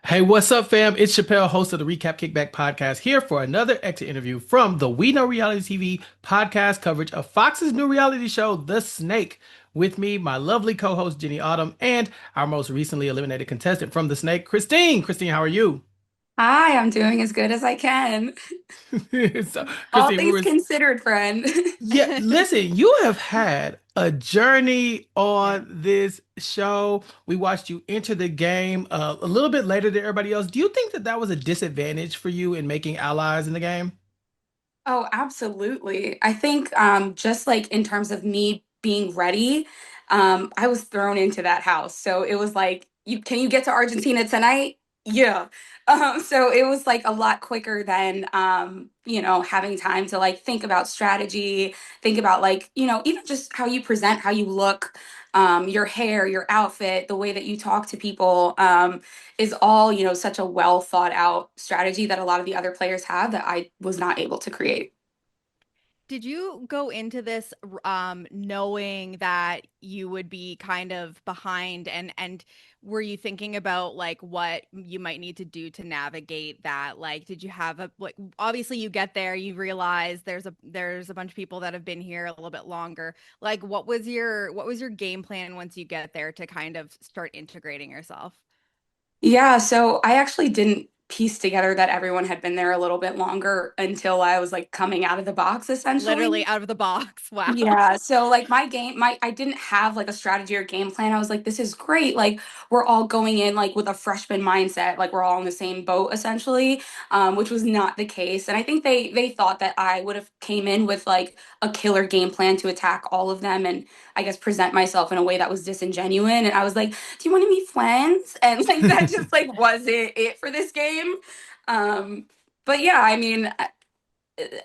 Hey, what's up, fam? It's Chappell, host of the Recap Kickback podcast, here for another exit interview from the We Know Reality TV podcast coverage of Fox's new reality show, The Snake. With me, my lovely co-host Jenny Autumn, and our most recently eliminated contestant from The Snake, Christine. Christine, how are you? Hi, I'm doing as good as I can. So, All Christine, we things were considered, friend. yeah, listen, you have had a journey on this show. We watched you enter the game a little bit later than everybody else. Do you think that that was a disadvantage for you in making allies in the game? Oh, absolutely. I think just like in terms of me being ready, I was thrown into that house. So it was like, you get to Argentina tonight? Yeah. So it was like a lot quicker than having time to like think about strategy, think about like, even just how you present, how you look, your hair, your outfit, the way that you talk to people. Is all, such a well thought out strategy that a lot of the other players have that I was not able to create. Did you go into this knowing that you would be kind of behind and were you thinking about like what you might need to do to navigate that? Like did you have a like obviously you get there, you realize there's a bunch of people that have been here a little bit longer. Like what was your game plan once you get there to kind of start integrating yourself? Yeah, so I actually didn't piece together that everyone had been there a little bit longer until I was like coming out of the box, Literally essentially. out of the box. Wow. Yeah, so like I didn't have like a strategy or game plan. I was like, this is great. Like we're all going in like with a freshman mindset, like we're all in the same boat essentially, which was not the case. And I think they thought that I would have came in with like a killer game plan to attack all of them and I guess present myself in a way that was disingenuous. And I was like, do you want to be friends? And like that just like wasn't it for this game. Um, but yeah, I mean,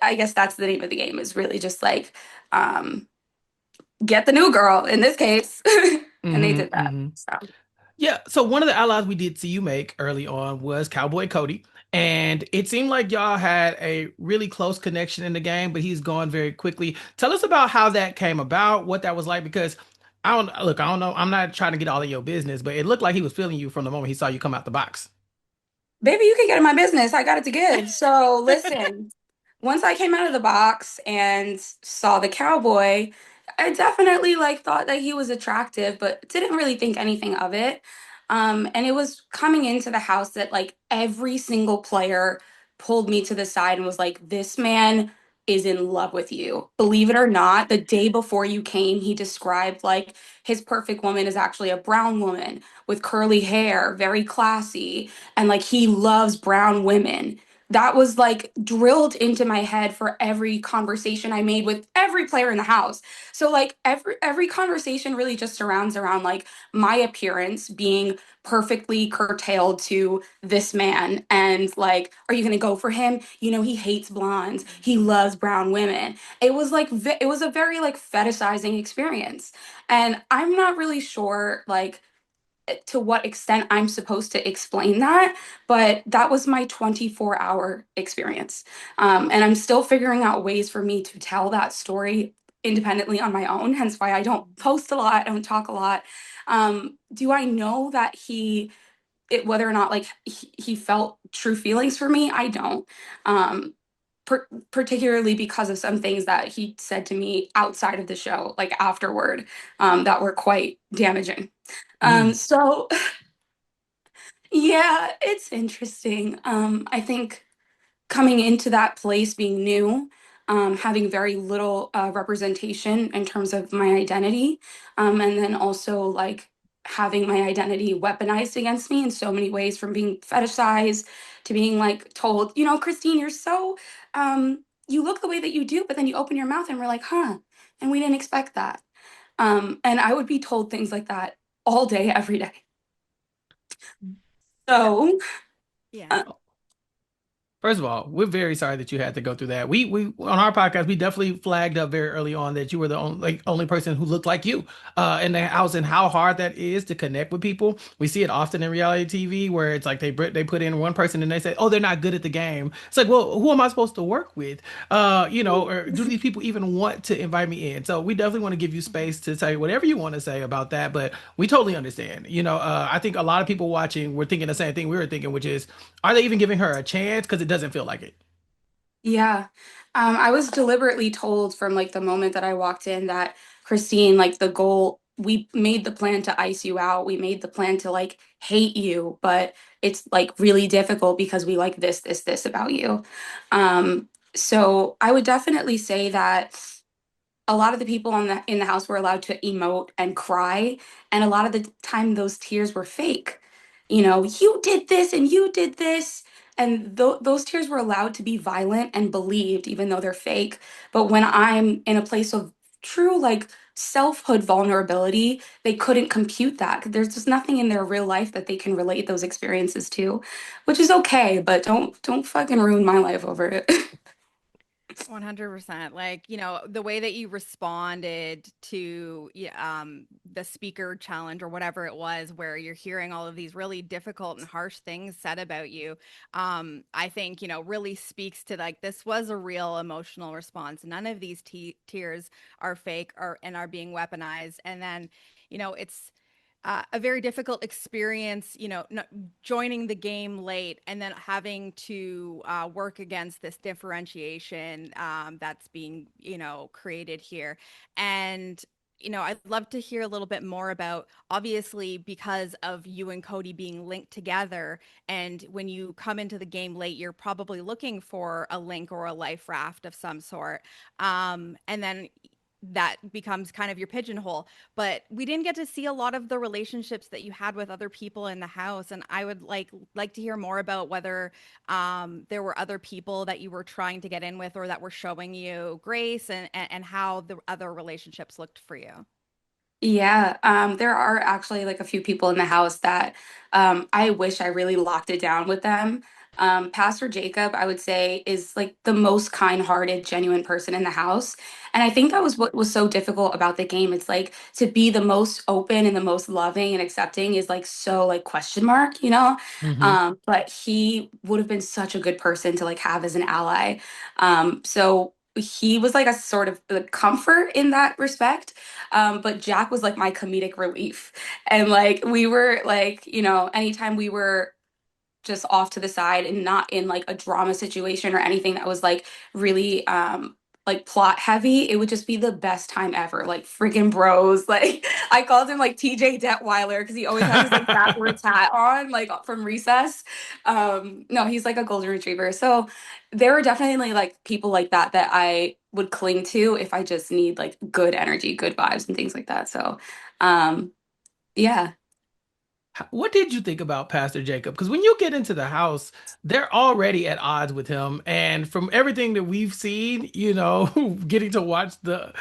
I guess that's the name of the game is really just like um get the new girl in this case. And they hmm did that. hmm So Yeah, so one of the allies we did see you make early on was Cowboy Cody, and it seemed like y'all had a really close connection in the game, but he's gone very quickly. Tell us about how that came about, what that was like, because I don't know, I'm not trying to get all in your business, but it looked like he was feeling you from the moment he saw you come out the box. baby, you can get in my business. I got it to give. So listen, once I came out of the box and saw the cowboy, I definitely like thought that he was attractive, but didn't really think anything of it. And it was coming into the house that like every single player pulled me to the side and was like, this man is in love with you. Believe it or not, the day before you came, he described like his perfect woman is actually a brown woman with curly hair, very classy, and like he loves brown women. That was like drilled into my head for every conversation I made with every player in the house. So like every conversation really just surrounds around like my appearance being perfectly curtailed to this man and like are you going to go for him? You know he hates blondes. He loves brown women. It was like it was a very like fetishizing experience. And I'm not really sure like to what extent I'm supposed to explain that, but that was my 24-hour experience. And I'm still figuring out ways for me to tell that story independently on my own, hence why I don't post a lot, I don't talk a lot. Do I know that whether or not like he felt true feelings for me? I don't. Um, Particularly because of some things that he said to me outside of the show, like afterward, that were quite damaging. Mm. So yeah, it's interesting. I think coming into that place being new, having very little representation in terms of my identity, and then also like having my identity weaponized against me in so many ways, from being fetishized to being like told, Christine, you're so, you look the way that you do, but then you open your mouth and we're like, huh, and we didn't expect that. And I would be told things like that all day, every day. Yeah. So, Oh, First of all, we're very sorry that you had to go through that. We on our podcast, we definitely flagged up very early on that you were the only person who looked like you in the house, and how hard that is to connect with people. We see it often in reality TV where it's like they put in one person and they say, "Oh, they're not good at the game." It's like, well, who am I supposed to work with? Or do these people even want to invite me in? So we definitely want to give you space to say whatever you want to say about that, but we totally understand. I think a lot of people watching were thinking the same thing we were thinking, which is, are they even giving her a chance? Because it doesn't feel like it. Yeah. I was deliberately told from like the moment that I walked in that Christine, like the goal, we made the plan to ice you out. We made the plan to like hate you, but it's like really difficult because we like this about you. So I would definitely say that a lot of the people in the house were allowed to emote and cry, and a lot of the time those tears were fake. You did this and you did this, and those tears were allowed to be violent and believed even though they're fake. But when I'm in a place of true like selfhood vulnerability, they couldn't compute that. There's just nothing in their real life that they can relate those experiences to, which is okay, but don't fucking ruin my life over it. 100%. Like, the way that you responded to the speaker challenge or whatever it was, where you're hearing all of these really difficult and harsh things said about you, I think, really speaks to like this was a real emotional response. None of these tears are fake or and are being weaponized. And then, it's a very difficult experience, joining the game late and then having to work against this differentiation that's being, created here. And, I'd love to hear a little bit more about, obviously, because of you and Cody being linked together. And when you come into the game late, you're probably looking for a link or a life raft of some sort. And then that becomes kind of your pigeonhole, but we didn't get to see a lot of the relationships that you had with other people in the house, and I would like to hear more about whether there were other people that you were trying to get in with or that were showing you grace, and how the other relationships looked for you. Yeah, there are actually like a few people in the house that I wish I really locked it down with them. Pastor Jacob, I would say, is like the most kind-hearted, genuine person in the house. And I think that was what was so difficult about the game. It's like to be the most open and the most loving and accepting is like so like question mark, you know? Hmm. But he would have been such a good person to like have as an ally. So he was like a sort of comfort in that respect, but Jack was like my comedic relief. And like we were like, anytime we were just off to the side and not in like a drama situation or anything that was like really like plot heavy, it would just be the best time ever. Like freaking bros. Like I called him like TJ Detweiler because he always had his like backwards hat on, like from recess. No, he's like a golden retriever. So there were definitely like people like that that I would cling to if I just need like good energy, good vibes and things like that. So um yeah. What did you think about Pastor Jacob? Because when you get into the house, they're already at odds with him, and from everything that we've seen, getting to watch the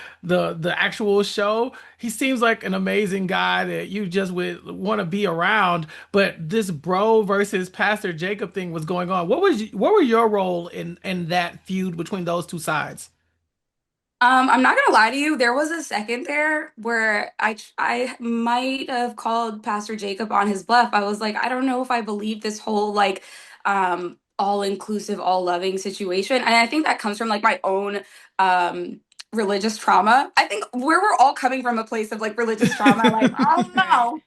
actual show, he seems like an amazing guy that you just would want to be around. But this bro versus Pastor Jacob thing was going on. What were your role in that feud between those two sides? I'm not gonna lie to you. There was a second there where I might have called Pastor Jacob on his bluff. I was like, I don't know if I believe this whole like all inclusive, all loving situation. And I think that comes from like my own um religious trauma. I think where we're all coming from a place of like religious trauma, like, oh Right. no,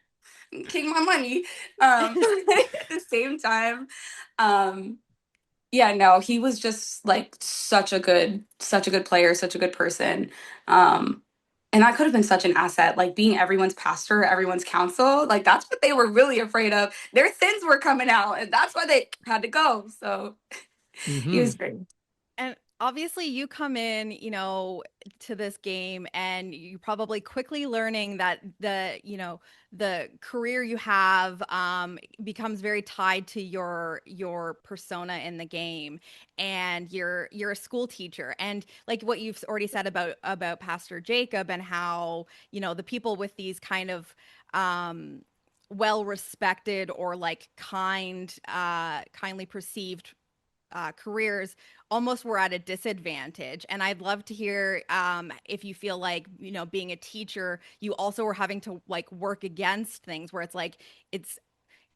king my money. At the same time, um yeah, no, he was just like such a good player, such a good person. Um, and that could have been such an asset, like being everyone's pastor, everyone's counsel. Like that's what they were really afraid of. Their sins were coming out, and that's why they had to go. So he Hmm. was great. And obviously, you come in, to this game, and you probably quickly learning that the career you have becomes very tied to your persona in the game, and you're a school teacher, and like what you've already said about Pastor Jacob and how the people with these kind of well respected or like kindly perceived careers almost were at a disadvantage. And I'd love to hear if you feel like, you know, being a teacher, you also were having to like work against things where it's like it's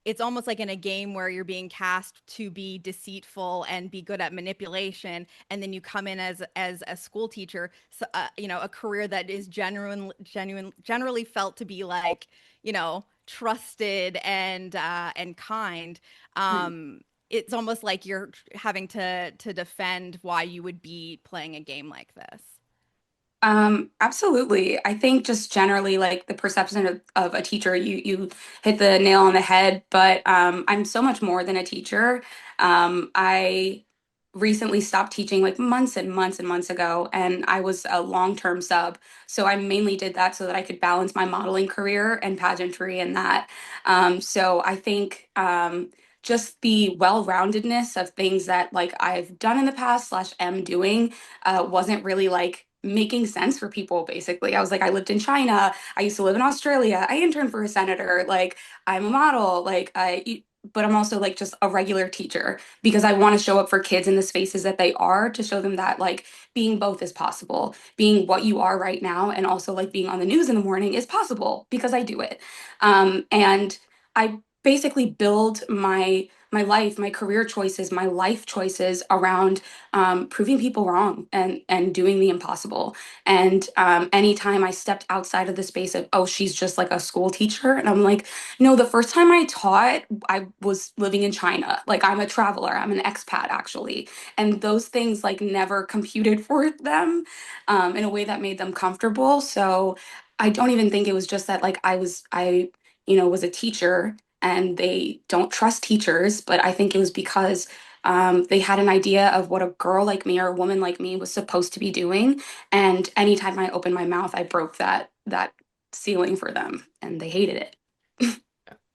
it's almost like in a game where you're being cast to be deceitful and be good at manipulation, and then you come in as a school teacher, so, you know, a career that is generally felt to be like, you know, trusted and kind. It's almost like you're having to defend why you would be playing a game like this. Absolutely. I think just generally like the perception of a teacher, you hit the nail on the head, but I'm so much more than a teacher. I recently stopped teaching like months and months and months ago, and I was a long-term sub. So I mainly did that so that I could balance my modeling career and pageantry and that. So I think just the well-roundedness of things that like I've done in the past slash am doing wasn't really like making sense for people basically. I was like, I lived in China, I used to live in Australia, I interned for a senator, like I'm a model, but I'm also like just a regular teacher because I want to show up for kids in the spaces that they are to show them that like being both is possible. Being what you are right now and also like being on the news in the morning is possible because I do it. And I basically build my life, my career choices, my life choices around proving people wrong and doing the impossible. And anytime I stepped outside of the space of, oh, she's just like a school teacher, and I'm like, no, the first time I taught, I was living in China. Like I'm a traveler, I'm an expat actually, and those things like never computed for them in a way that made them comfortable. So I don't even think it was just that like I was a teacher and they don't trust teachers, but I think it was because they had an idea of what a girl like me or a woman like me was supposed to be doing. And anytime I opened my mouth, I broke that ceiling for them, and they hated it.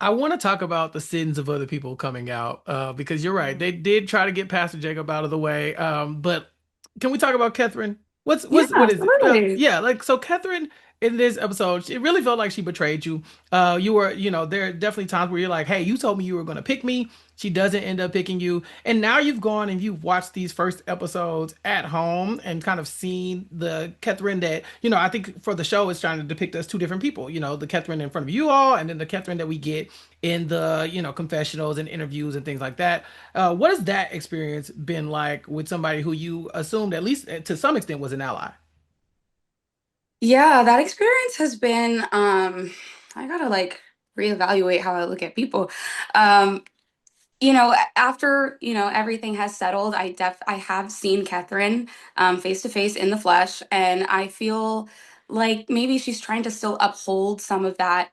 I want to talk about the sins of other people coming out because you're right. They did try to get Pastor Jacob out of the way. But can we talk about Catherine? Yeah, What is it? absolutely. Yeah, like so Catherine in this episode, it really felt like she betrayed you. You were, you know, there are definitely times where you're like, "Hey, you told me you were going to pick me." She doesn't end up picking you. And now you've gone and you've watched these first episodes at home and kind of seen the Catherine that, you know, I think for the show it's trying to depict us two different people, you know, the Catherine in front of you all and then the Catherine that we get in the, you know, confessionals and interviews and things like that. What has that experience been like with somebody who you assumed at least to some extent was an ally? Yeah, that experience has been I gotta like reevaluate how I look at people. Um after, everything has settled, I have seen Catherine face to face in the flesh, and I feel like maybe she's trying to still uphold some of that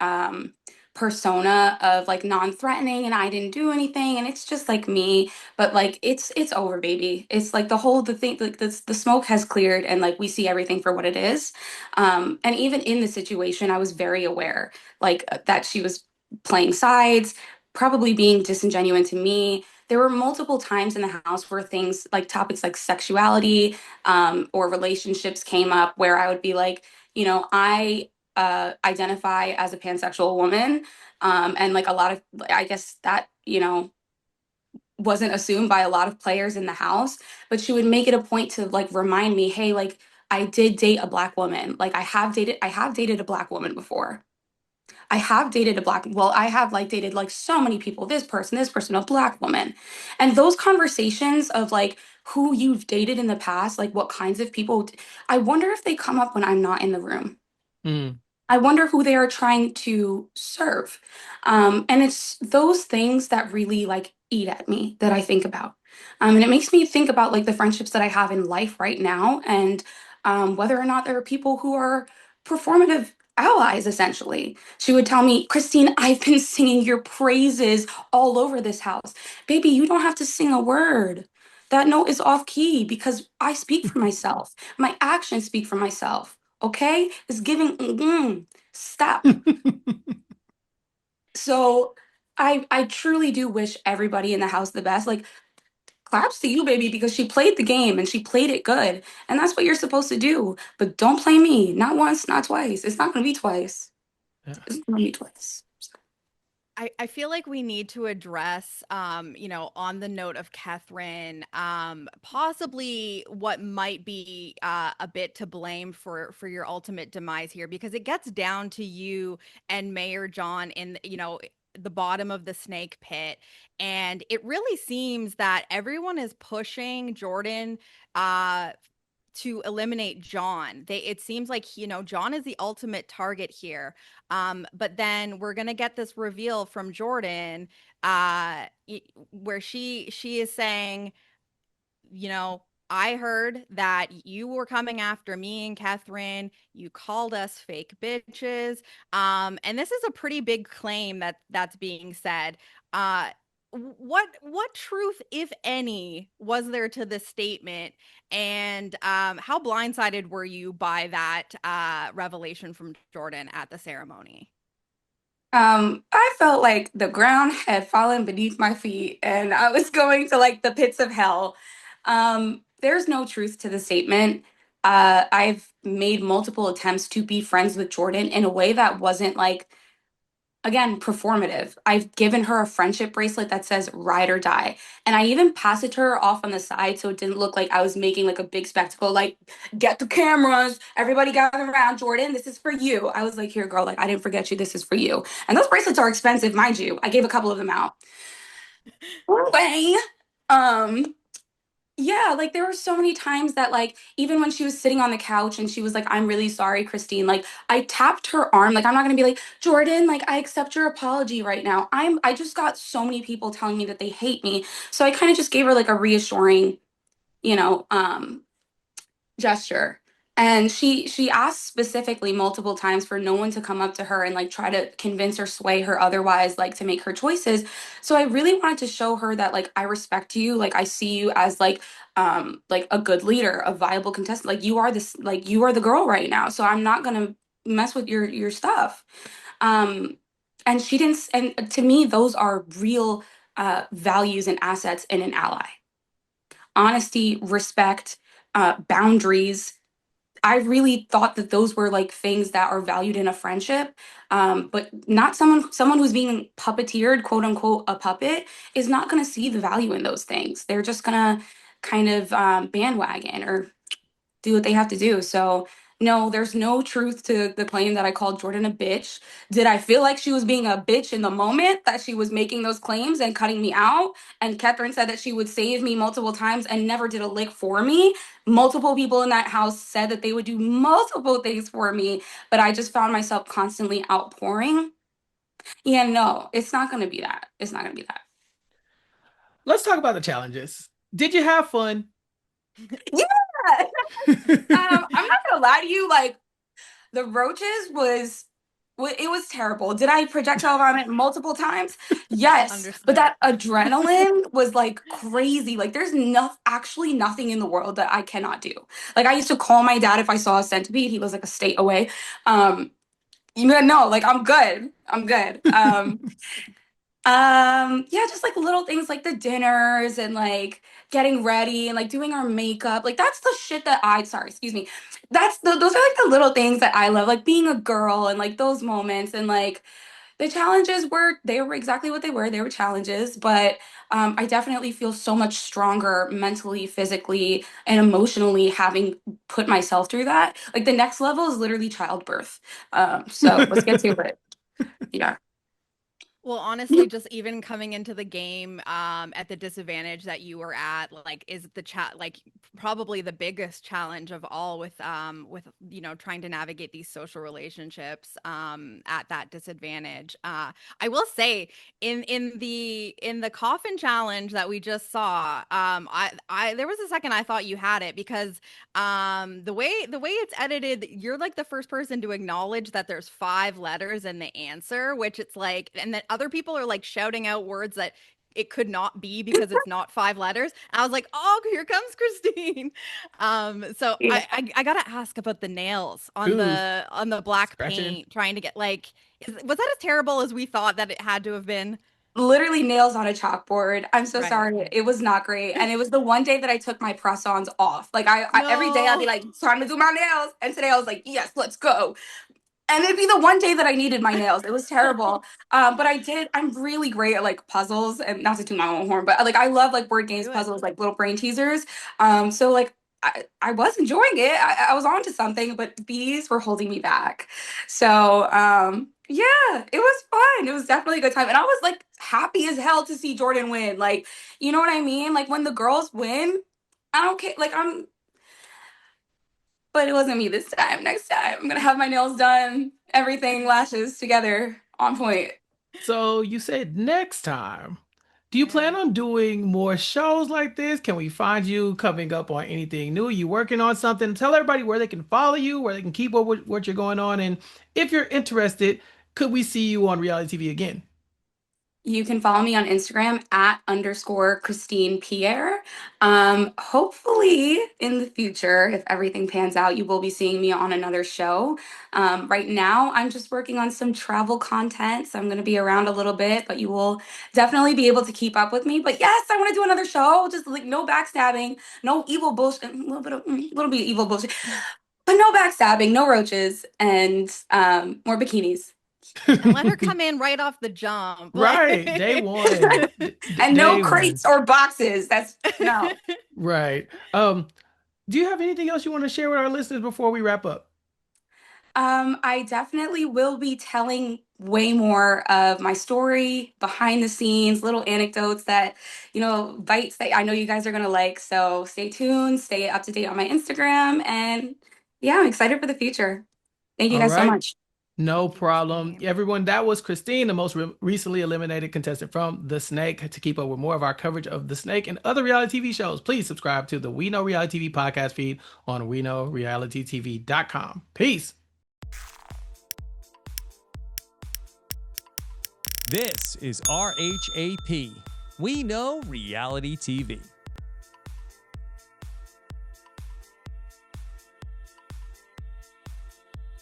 persona of like non-threatening and I didn't do anything and it's just like me, but like it's over, baby. It's like the thing like the smoke has cleared and like we see everything for what it is. And even in the situation, I was very aware like that she was playing sides, probably being disingenuous to me. There were multiple times in the house where things like topics like sexuality or relationships came up where I would be like, I identify as a pansexual woman. And like a lot of, I guess that, wasn't assumed by a lot of players in the house, but she would make it a point to like remind me, hey, like I did date a black woman. Like I have dated a black woman before. I have like dated like so many people, this person, a black woman. And those conversations of like who you've dated in the past, like what kinds of people, I wonder if they come up when I'm not in the room. Mm. I wonder who they are trying to serve. And it's those things that really like eat at me that I think about. And it makes me think about like the friendships that I have in life right now and whether or not there are people who are performative allies, essentially. She would tell me, Christine, I've been singing your praises all over this house. Baby, you don't have to sing a word. That note is off key because I speak for myself. My actions speak for myself. Okay? It's giving stop. So I truly do wish everybody in the house the best. Like claps to you, baby, because she played the game and she played it good. And that's what you're supposed to do. But don't play me. Not once, not twice. It's not gonna be twice. Yeah. It's not gonna be twice. I feel like we need to address, on the note of Katherine, possibly what might be a bit to blame for your ultimate demise here, because it gets down to you and Mayor John in, the bottom of the snake pit. And it really seems that everyone is pushing Jordan uh to eliminate John. It seems like, John is the ultimate target here. But then we're gonna get this reveal from Jordan, where she is saying, I heard that you were coming after me and Katherine. You called us fake bitches. And this is a pretty big claim that's being said. What truth, if any, was there to this statement? And how blindsided were you by that revelation from Jordan at the ceremony? I felt like the ground had fallen beneath my feet and I was going to like the pits of hell. There's no truth to the statement. I've made multiple attempts to be friends with Jordan in a way that wasn't like, again, performative. I've given her a friendship bracelet that says ride or die. And I even passed it to her off on the side so it didn't look like I was making like a big spectacle, like, get the cameras, everybody gather around, Jordan, this is for you. I was like, here, girl, like, I didn't forget you, this is for you. And those bracelets are expensive, mind you. I gave a couple of them out. Anyway, um, yeah, like there were so many times that like even when she was sitting on the couch and she was like, I'm really sorry, Christine. Like I tapped her arm. Like I'm not gonna be like, Jordan, like I accept your apology right now. I just got so many people telling me that they hate me. So I kind of just gave her like a reassuring, you know, gesture. And she asked specifically multiple times for no one to come up to her and like try to convince or sway her otherwise, like to make her choices. So I really wanted to show her that like I respect you, like I see you as like a good leader, a viable contestant. Like you are this, like you are the girl right now. So I'm not gonna mess with your stuff. Um and she didn't and to me those are real values and assets in an ally. Honesty, respect, boundaries. I really thought that those were like things that are valued in a friendship, but not someone who's being puppeteered, quote unquote, a puppet is not going to see the value in those things. They're just gonna kind of bandwagon or do what they have to do. So no, there's no truth to the claim that I called Jordan a bitch. Did I feel like she was being a bitch in the moment that she was making those claims and cutting me out? And Katherine said that she would save me multiple times and never did a lick for me. Multiple people in that house said that they would do multiple things for me, but I just found myself constantly outpouring. Yeah, no, it's not going to be that. It's not going to be that. Let's talk about the challenges. Did you have fun? Yeah. I'm not gonna lie to you. Like the roaches was it was terrible. Did I projectile vomit multiple times? Yes, but Understood. that adrenaline was like crazy. Like there's actually nothing in the world that I cannot do. Like I used to call my dad if I saw a centipede. He was like a state away. Um, no, like I'm good. I'm good. Yeah, just like little things like the dinners and like getting ready and like doing our makeup. Like that's the shit that sorry, excuse me. Those are like the little things that I love, like being a girl and like those moments and like the challenges they were exactly what they were. They were challenges, but I definitely feel so much stronger mentally, physically, and emotionally having put myself through that. Like the next level is literally childbirth. So let's get to it. Yeah. Well, honestly, just even coming into the game at the disadvantage that you were at, like, is the chat like probably the biggest challenge of all with trying to navigate these social relationships at that disadvantage. I will say in the coffin challenge that we just saw, I there was a second I thought you had it because the way it's edited, you're like the first person to acknowledge that there's 5 letters in the answer, which it's like, and then other people are like shouting out words that it could not be because it's not 5 letters. And I was like, oh, here comes Christine. So Yeah. I gotta ask about the nails Ooh, on the black scratching. paint, trying to get like, was that as terrible as we thought that it had to have been? Literally nails on a chalkboard. I'm so Right. sorry. It was not great. And it was the one day that I took my press-ons off. Like I every day I'd be No. like, time to do my nails. And today I was like, yes, let's go. And it'd be the one day that I needed my nails. It was terrible. But I'm really great at like puzzles, and not to toot my own horn, but like I love like word games, Do it. puzzles, like little brain teasers. So like I was enjoying it. I was on to something, but bees were holding me back. So yeah, it was fun. It was definitely a good time. And I was like happy as hell to see Jordan win. Like, you know what I mean? Like when the girls win, I don't care. Like but it wasn't me this time. Next time, I'm gonna have my nails done, everything, lashes together, on point. So you said next time. Do you Yeah. plan on doing more shows like this? Can we find you coming up on anything new? You working on something? Tell everybody where they can follow you, where they can keep up with what you're going on, and if you're interested, could we see you on reality TV again? You can follow me on Instagram at underscore Christine Pierre. Hopefully, in the future, if everything pans out, you will be seeing me on another show. Right now, I'm just working on some travel content, so I'm going to be around a little bit, but you will definitely be able to keep up with me. But yes, I want to do another show, just like no backstabbing, no evil bullshit, a little bit of evil bullshit, but no backstabbing, no roaches, and more bikinis. And let her come in right off the jump. Right, day one. And no Day one. crates or boxes. That's no. Right. Do you have anything else you want to share with our listeners before we wrap up? I definitely will be telling way more of my story, behind the scenes, little anecdotes that, bites that I know you guys are gonna like. So stay tuned, stay up to date on my Instagram, and yeah, I'm excited for the future. Thank you All guys so right. much. No problem. Same. Everyone, that was Christine, the most recently eliminated contestant from The Snake. To keep up with more of our coverage of The Snake and other reality TV shows, please subscribe to the We Know Reality TV podcast feed on WeKnowRealityTV.com. Peace. This is RHAP. We know reality TV.